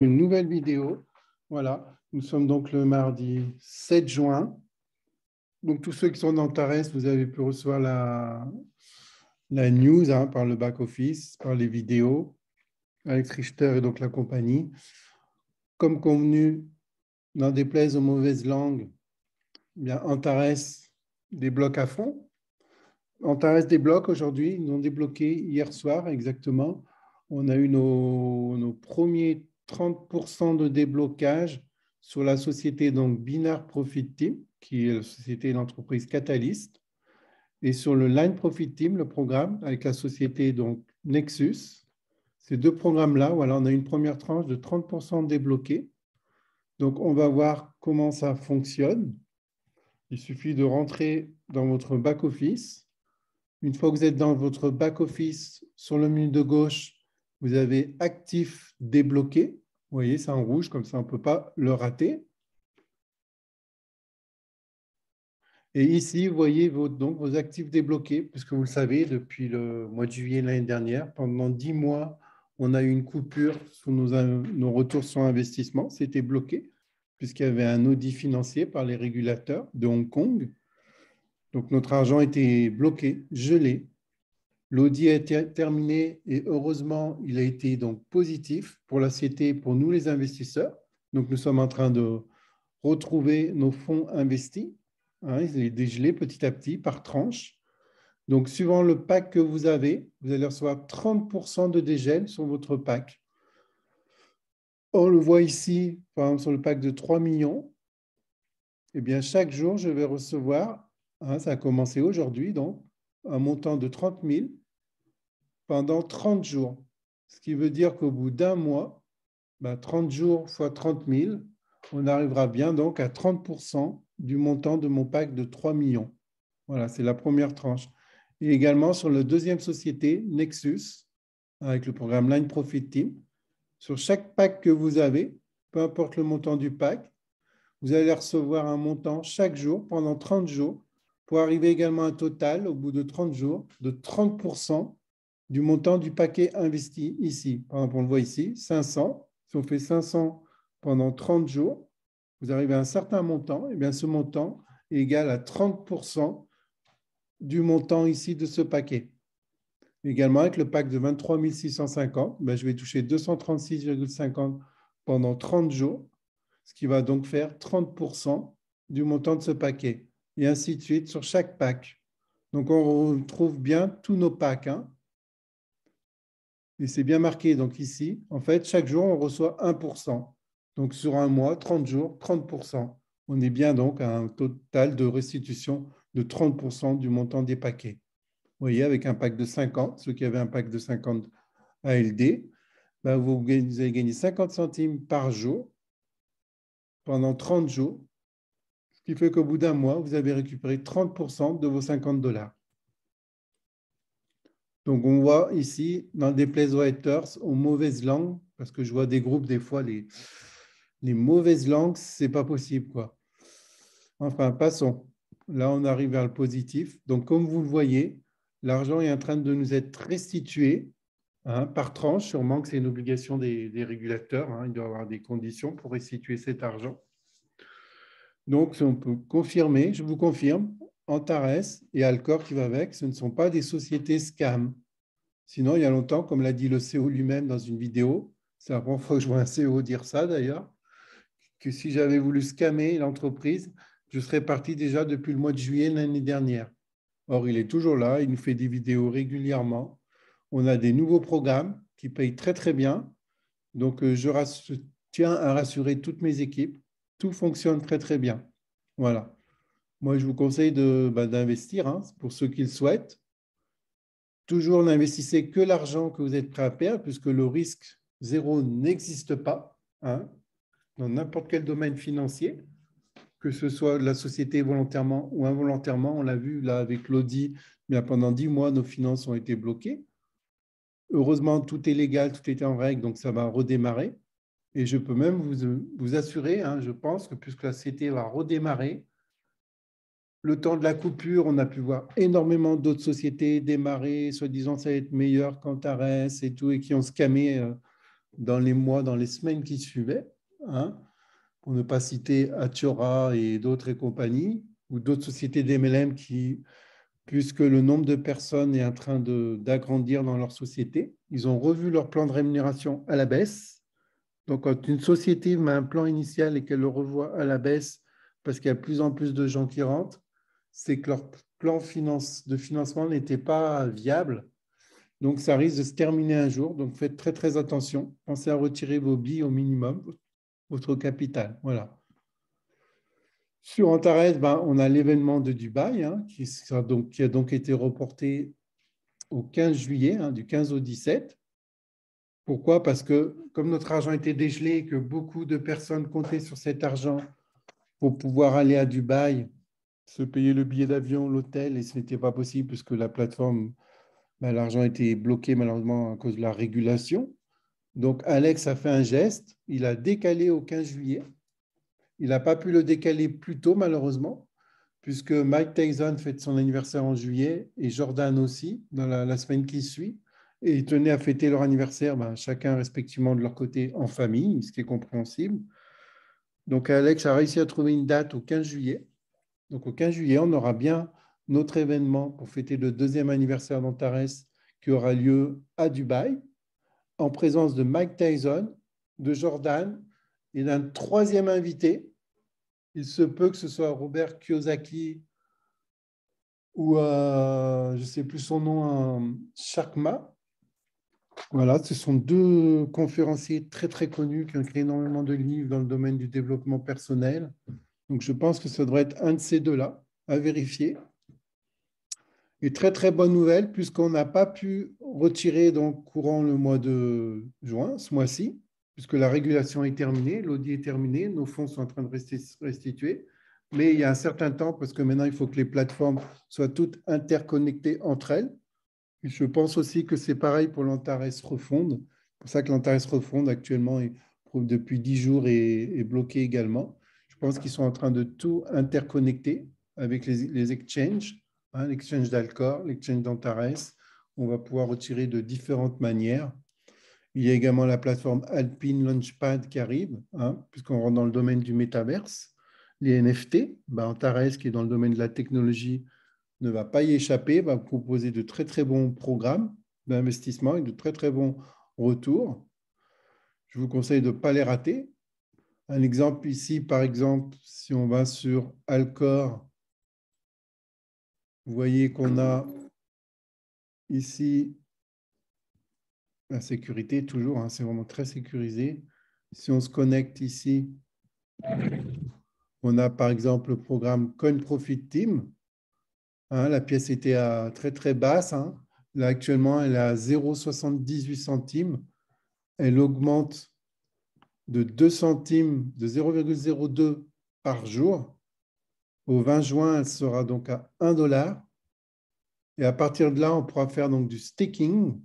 Une nouvelle vidéo. Voilà, nous sommes donc le mardi 7 juin. Donc, tous ceux qui sont dans Tares, vous avez pu recevoir la news par le back-office, par les vidéos, Alex Richter et donc la compagnie. Comme convenu, n'en déplaise aux mauvaises langues, bien, Antares débloque à fond. Antares débloque aujourd'hui, ils ont débloqué hier soir exactement. On a eu nos premiers 30% de déblocage sur la société donc Binar Profit Team, qui est la société d'entreprise Catalyst, et sur le Line Profit Team, le programme avec la société donc Nexus. Ces deux programmes-là, voilà, on a une première tranche de 30% débloqués. Donc, on va voir comment ça fonctionne. Il suffit de rentrer dans votre back-office. Une fois que vous êtes dans votre back-office, sur le menu de gauche, vous avez actif débloqué. Vous voyez, c'est en rouge, comme ça, on ne peut pas le rater. Et ici, vous voyez donc vos actifs débloqués, puisque vous le savez, depuis le mois de juillet l'année dernière, pendant 10 mois, on a eu une coupure sur nos retours sur investissement. C'était bloqué, puisqu'il y avait un audit financier par les régulateurs de Hong Kong. Donc, notre argent était bloqué, gelé. L'audit a été terminé et heureusement, il a été donc positif pour la société, pour nous les investisseurs. Donc, nous sommes en train de retrouver nos fonds investis, les dégeler petit à petit par tranche. Donc, suivant le pack que vous avez, vous allez recevoir 30% de dégel sur votre pack. On le voit ici, par exemple, sur le pack de 3 millions. Eh bien, chaque jour, je vais recevoir, ça a commencé aujourd'hui, donc, un montant de 30 000 pendant 30 jours. Ce qui veut dire qu'au bout d'un mois, 30 jours fois 30 000, on arrivera bien donc à 30% du montant de mon pack de 3 millions. Voilà, c'est la première tranche. Et également sur la deuxième société, Nexus, avec le programme Line Profit Team, sur chaque pack que vous avez, peu importe le montant du pack, vous allez recevoir un montant chaque jour pendant 30 jours pour arriver également à un total, au bout de 30 jours, de 30% du montant du paquet investi ici. Par exemple, on le voit ici, 500. Si on fait 500 pendant 30 jours, vous arrivez à un certain montant, et bien ce montant est égal à 30% du montant ici de ce paquet. Également, avec le pack de 23 650, je vais toucher 236,50 pendant 30 jours, ce qui va donc faire 30% du montant de ce paquet. Et ainsi de suite sur chaque pack. Donc, on retrouve bien tous nos packs. Et c'est bien marqué. Donc ici, en fait, chaque jour, on reçoit 1%. Donc sur un mois, 30 jours, 30%. On est bien donc à un total de restitution de 30% du montant des paquets. Vous voyez, avec un pack de 50, ceux qui avaient un pack de 50 ALD, vous allez gagner 50 centimes par jour pendant 30 jours, ce qui fait qu'au bout d'un mois, vous avez récupéré 30% de vos 50 $. Donc, on voit ici, dans des place writers, aux mauvaises langues, parce que je vois des groupes, des fois, les mauvaises langues, c'est pas possible, quoi. Enfin, passons. Là, on arrive vers le positif. Donc, comme vous le voyez, l'argent est en train de nous être restitué par tranche. Sûrement que c'est une obligation des régulateurs. Il doit y avoir des conditions pour restituer cet argent. Donc, on peut confirmer, je vous confirme, Antares et Alcor qui va avec, ce ne sont pas des sociétés scam. Sinon, il y a longtemps, comme l'a dit le CEO lui-même dans une vidéo, c'est la première fois que je vois un CEO dire ça d'ailleurs, que si j'avais voulu scammer l'entreprise, je serais parti déjà depuis le mois de juillet l'année dernière. Or, il est toujours là, il nous fait des vidéos régulièrement. On a des nouveaux programmes qui payent très très bien. Donc, je tiens à rassurer toutes mes équipes. Tout fonctionne très très bien. Voilà. Moi, je vous conseille d'investir pour ceux qui le souhaitent. Toujours n'investissez que l'argent que vous êtes prêt à perdre, puisque le risque zéro n'existe pas dans n'importe quel domaine financier, que ce soit la société volontairement ou involontairement. On l'a vu là avec l'audit, pendant 10 mois, nos finances ont été bloquées. Heureusement, tout est légal, tout était en règle, donc ça va redémarrer. Et je peux même vous assurer, je pense que puisque la société va redémarrer, le temps de la coupure, on a pu voir énormément d'autres sociétés démarrer, soi-disant ça va être meilleur qu'Antares et tout, et qui ont scammé dans les mois, dans les semaines qui suivaient, hein, pour ne pas citer Atura et d'autres et compagnie, ou d'autres sociétés d'MLM qui, puisque le nombre de personnes est en train d'agrandir dans leur société, ils ont revu leur plan de rémunération à la baisse. Donc, quand une société met un plan initial et qu'elle le revoit à la baisse parce qu'il y a de plus en plus de gens qui rentrent, c'est que leur plan de financement n'était pas viable. Donc, ça risque de se terminer un jour. Donc, faites très, très attention. Pensez à retirer vos billes au minimum, votre capital. Voilà. Sur Antares, on a l'événement de Dubaï, hein, qui a donc été reporté au 15 juillet, hein, du 15 au 17. Pourquoi? Parce que comme notre argent était dégelé et que beaucoup de personnes comptaient sur cet argent pour pouvoir aller à Dubaï, se payer le billet d'avion, l'hôtel, et ce n'était pas possible puisque la plateforme, l'argent était bloqué malheureusement à cause de la régulation. Donc Alex a fait un geste, il a décalé au 15 juillet. Il n'a pas pu le décaler plus tôt malheureusement, puisque Mike Tyson fête son anniversaire en juillet et Jordan aussi, dans la semaine qui suit. Et ils tenaient à fêter leur anniversaire, chacun respectivement de leur côté en famille, ce qui est compréhensible. Donc Alex a réussi à trouver une date au 15 juillet. Donc au 15 juillet, on aura bien notre événement pour fêter le deuxième anniversaire d'Antares qui aura lieu à Dubaï, en présence de Mike Tyson, de Jordan et d'un troisième invité. Il se peut que ce soit Robert Kiyosaki ou, je ne sais plus son nom, Sharma. Voilà, ce sont deux conférenciers très, très connus qui ont écrit énormément de livres dans le domaine du développement personnel. Donc, je pense que ça devrait être un de ces deux-là à vérifier. Et très, très bonne nouvelle, puisqu'on n'a pas pu retirer donc, courant le mois de juin, ce mois-ci, puisque la régulation est terminée, l'audit est terminé, nos fonds sont en train de rester restitués. Mais il y a un certain temps, parce que maintenant, il faut que les plateformes soient toutes interconnectées entre elles. Et je pense aussi que c'est pareil pour l'Antares Refonde. C'est pour ça que l'Antares Refonde, actuellement, depuis 10 jours, est bloqué également. Je pense qu'ils sont en train de tout interconnecter avec les exchanges, hein, l'exchange d'Alcor, l'exchange d'Antares. On va pouvoir retirer de différentes manières. Il y a également la plateforme Alpine Launchpad qui arrive, hein, puisqu'on rentre dans le domaine du métaverse. Les NFT, Antares qui est dans le domaine de la technologie ne va pas y échapper, va proposer de très très bons programmes d'investissement et de très très bons retours. Je vous conseille de ne pas les rater. Un exemple ici, par exemple, si on va sur Alcor, vous voyez qu'on a ici la sécurité, toujours, hein, c'est vraiment très sécurisé. Si on se connecte ici, on a par exemple le programme Coin Profit Team. Hein, la pièce était à très très basse. Hein. Là, actuellement, elle est à 0,78 centimes. Elle augmente de 2 centimes, de 0,02 par jour. Au 20 juin, elle sera donc à 1 $. Et à partir de là, on pourra faire donc du staking.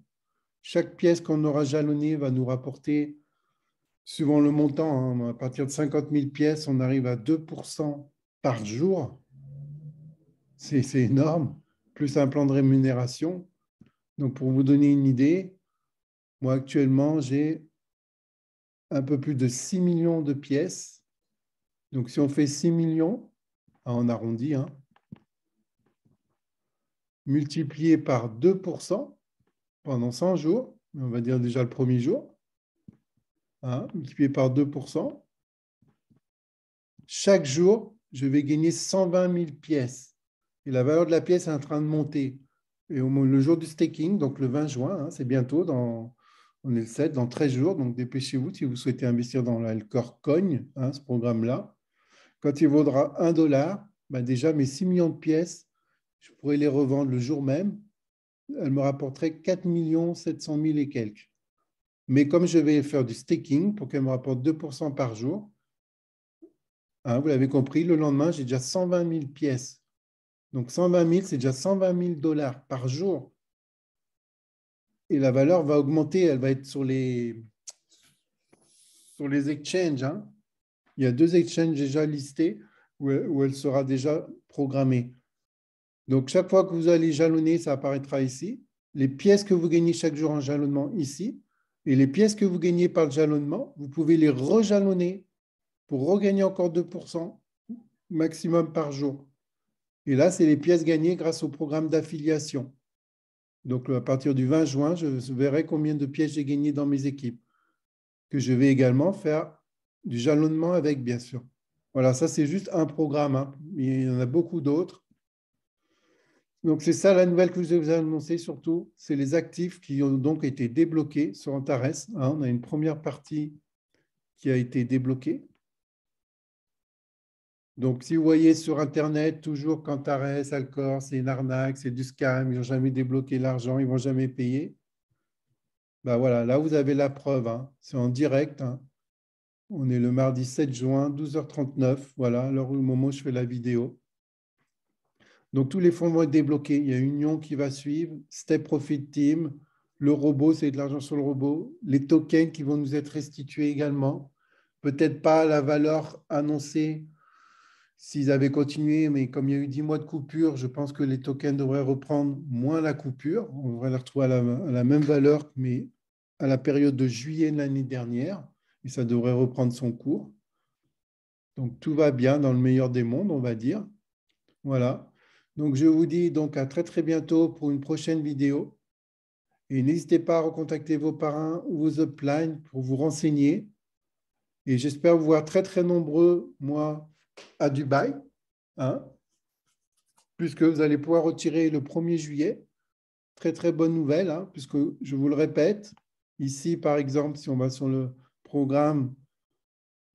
Chaque pièce qu'on aura jalonnée va nous rapporter, suivant le montant, hein, à partir de 50 000 pièces, on arrive à 2% par jour. C'est énorme, plus un plan de rémunération. Donc, pour vous donner une idée, moi, actuellement, j'ai un peu plus de 6 millions de pièces. Donc, si on fait 6 millions, on arrondit, hein, multiplié par 2% pendant 100 jours, on va dire déjà le premier jour, hein, multiplié par 2%, chaque jour, je vais gagner 120 000 pièces. Et la valeur de la pièce est en train de monter. Et le jour du staking, donc le 20 juin, hein, c'est bientôt, on est le 7, dans 13 jours, donc dépêchez-vous si vous souhaitez investir dans l'Alcor Coin, hein, ce programme-là. Quand il vaudra 1 $, déjà mes 6 millions de pièces, je pourrais les revendre le jour même. Elle me rapporterait 4 700 000 et quelques. Mais comme je vais faire du staking pour qu'elle me rapporte 2% par jour, hein, vous l'avez compris, le lendemain, j'ai déjà 120 000 pièces. Donc 120 000, c'est déjà 120 000 $ par jour. Et la valeur va augmenter, elle va être sur les exchanges. Hein. Il y a 2 exchanges déjà listés où elle sera déjà programmée. Donc, chaque fois que vous allez jalonner, ça apparaîtra ici. Les pièces que vous gagnez chaque jour en jalonnement ici. Et les pièces que vous gagnez par le jalonnement, vous pouvez les rejalonner pour regagner encore 2% maximum par jour. Et là, c'est les pièces gagnées grâce au programme d'affiliation. Donc, à partir du 20 juin, je verrai combien de pièces j'ai gagnées dans mes équipes, que je vais également faire du jalonnement avec, bien sûr. Voilà, ça, c'est juste un programme, hein. Il y en a beaucoup d'autres. Donc, c'est ça la nouvelle que je vais vous annoncer surtout, c'est les actifs qui ont donc été débloqués sur Antares, hein. On a une première partie qui a été débloquée. Donc, si vous voyez sur Internet, toujours qu'Antares, Alcor, c'est une arnaque, c'est du scam, ils n'ont jamais débloqué l'argent, ils ne vont jamais payer. Ben voilà, là, vous avez la preuve, hein. C'est en direct, hein. On est le mardi 7 juin, 12h39. Voilà, l'heure au moment où je fais la vidéo. Donc, tous les fonds vont être débloqués. Il y a Union qui va suivre, Step Profit Team, le robot, c'est de l'argent sur le robot, les tokens qui vont nous être restitués également. Peut-être pas la valeur annoncée s'ils avaient continué, mais comme il y a eu 10 mois de coupure, je pense que les tokens devraient reprendre moins la coupure. On devrait les retrouver à la même valeur, mais à la période de juillet de l'année dernière, et ça devrait reprendre son cours. Donc, tout va bien dans le meilleur des mondes, on va dire. Voilà. Donc, je vous dis donc à très, très bientôt pour une prochaine vidéo. Et n'hésitez pas à recontacter vos parrains ou vos uplines pour vous renseigner. Et j'espère vous voir très, très nombreux, moi, à Dubaï, hein, puisque vous allez pouvoir retirer le 1er juillet. Très, très bonne nouvelle, hein, puisque je vous le répète, ici, par exemple, si on va sur le programme,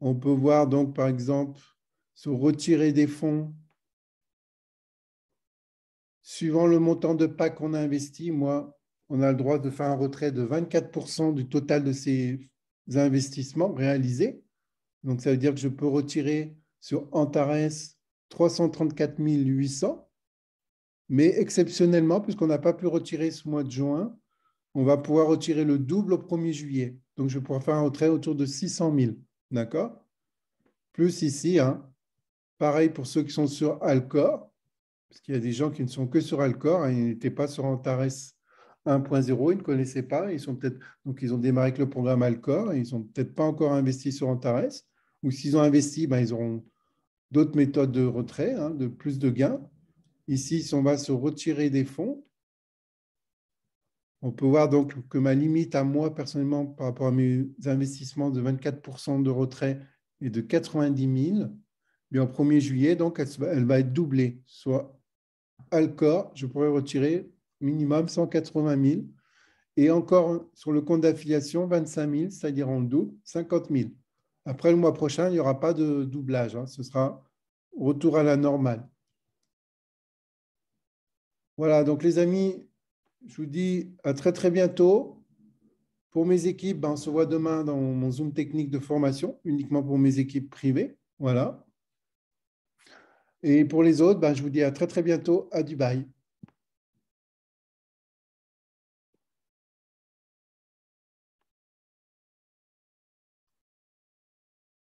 on peut voir donc, par exemple, se retirer des fonds suivant le montant de PAC qu'on a investi. Moi, on a le droit de faire un retrait de 24% du total de ces investissements réalisés. Donc, ça veut dire que je peux retirer sur Antares 334 800. Mais exceptionnellement, puisqu'on n'a pas pu retirer ce mois de juin, on va pouvoir retirer le double au 1er juillet. Donc, je vais pouvoir faire un retrait autour de 600 000. D'accord? Plus ici, hein, pareil pour ceux qui sont sur Alcor, parce qu'il y a des gens qui ne sont que sur Alcor, hein, ils n'étaient pas sur Antares 1.0, ils ne connaissaient pas, donc ils ont démarré avec le programme Alcor, et ils n'ont peut-être pas encore investi sur Antares, ou s'ils ont investi, ben, ils auront d'autres méthodes de retrait, hein, de plus de gains. Ici, si on va se retirer des fonds, on peut voir donc que ma limite à moi, personnellement, par rapport à mes investissements de 24% de retrait est de 90 000. Mais en 1er juillet, donc, elle va être doublée. Soit Alcor, je pourrais retirer minimum 180 000. Et encore sur le compte d'affiliation, 25 000, c'est-à-dire en double, 50 000. Après le mois prochain, il n'y aura pas de doublage, hein. Ce sera retour à la normale. Voilà, donc les amis, je vous dis à très très bientôt. Pour mes équipes, ben, on se voit demain dans mon Zoom technique de formation, uniquement pour mes équipes privées. Voilà. Et pour les autres, ben, je vous dis à très très bientôt à Dubaï.